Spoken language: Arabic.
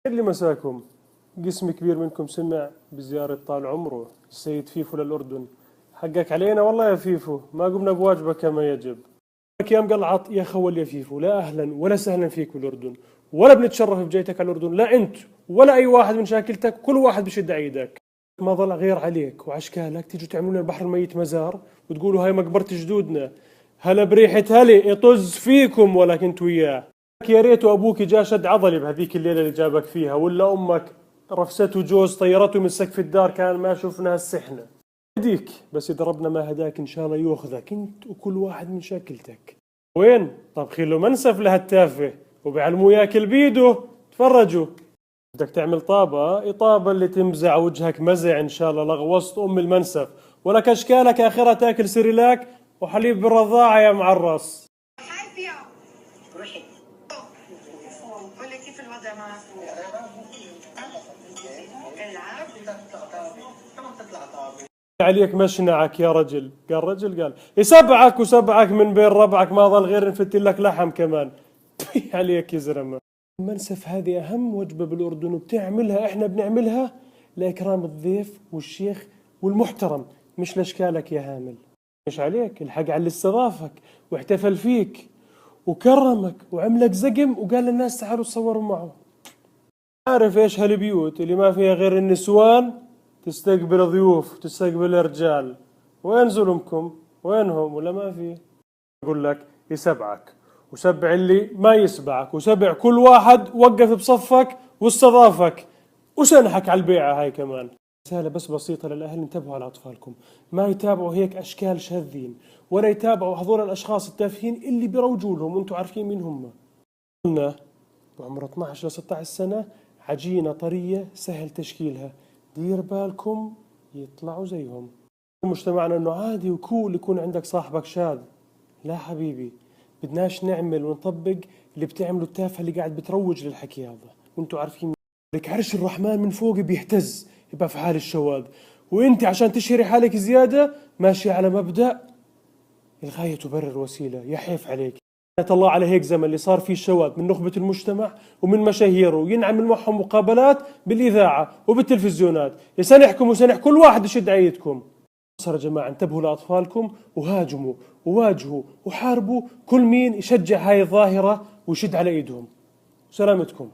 اللي مساكم. قسم كبير منكم سمع بزيارة طال عمره السيد فيفو للأردن. حقك علينا والله يا فيفو، ما قمنا بواجبك كما يجب. لك يا مقلعط يا خول يا فيفو، لا أهلا ولا سهلا فيك بالأردن، ولا بنتشرف بجيتك على الأردن، لا أنت ولا أي واحد من شاكلتك، كل واحد بشد عيدك. ما ضل غير عليك وعشكالك تيجوا تعملون البحر الميت مزار وتقولوا هاي مقبرة جدودنا. هلا بريحة هلي يطز فيكم ولا كنت وياه. يا ريت ابوك جا شد عضلي بهذيك الليله اللي جابك فيها، ولا امك رفسته جوز طيرته من سقف الدار كان ما شفنا السحنه. هديك بس اذا ربنا ما هداك ان شاء الله ياخذك انت وكل واحد من شكلتك. وين طبخي له منسف لهالتافه وبيعلموه ياكل بيده. تفرجوا. بدك تعمل طابه اطابه اللي تمزع وجهك مزع ان شاء الله لغوصت ام المنسف، ولا كشكالك اخرها تاكل سريلاك وحليب بالرضاعه يا معرس. روحي. قولي كيف الوضع معك؟ العب عليك مشنعك يا رجل. قال رجل قال يسبعك وسبعك من بين ربعك، ما ظل غير نفتل لك لحم كمان. عليك يا زلمه. المنسف هذه اهم وجبه بالاردن وبتعملها احنا بنعملها لاكرام الضيف والشيخ والمحترم، مش لاشكالك يا هامل. مش عليك الحق على اللي استضافك واحتفل فيك وكرمك وعملك زقم وقال للناس تعالوا تصوروا معه. عارف ايش هالبيوت اللي ما فيها غير النسوان تستقبل ضيوف وتستقبل رجال؟ وين ظلمكم؟ وينهم ولا ما في؟ اقول لك يسبعك وسبع اللي ما يسبعك وسبع كل واحد وقف بصفك واستضافك وسنحك على البيعة هاي كمان. رسالة بس بسيطة للأهل، انتبهوا على أطفالكم، ما يتابعوا هيك أشكال شاذين ولا يتابعوا هذول الأشخاص التافهين اللي بيروجوا لهم وانتم عارفين مين هم. قلنا بعمر 12 ل 16 سنة عجينة طرية سهل تشكيلها، دير بالكم يطلعوا زيهم. مجتمعنا انه عادي وكول يكون عندك صاحبك شاذ. لا حبيبي، بدناش نعمل ونطبق اللي بتعمله التافهة اللي قاعد بتروج للحكي هذا وانتم عارفين. لك عرش الرحمن من فوق بيهتز يبقى في حال الشواذ، وانت عشان تشهري حالك زيادة ماشي على مبدأ الغاية تبرر الوسيلة. يا حيف عليك. الله على هيك زمن اللي صار فيه الشواذ من نخبة المجتمع ومن مشاهيره وينعمل معهم مقابلات بالإذاعة وبالتلفزيونات. يسنحكم وسنح كل واحد يشد عيدكم. صار يا جماعة انتبهوا لأطفالكم وهاجموا وواجهوا وحاربوا كل مين يشجع هاي الظاهرة ويشد على إيدهم. سلامتكم.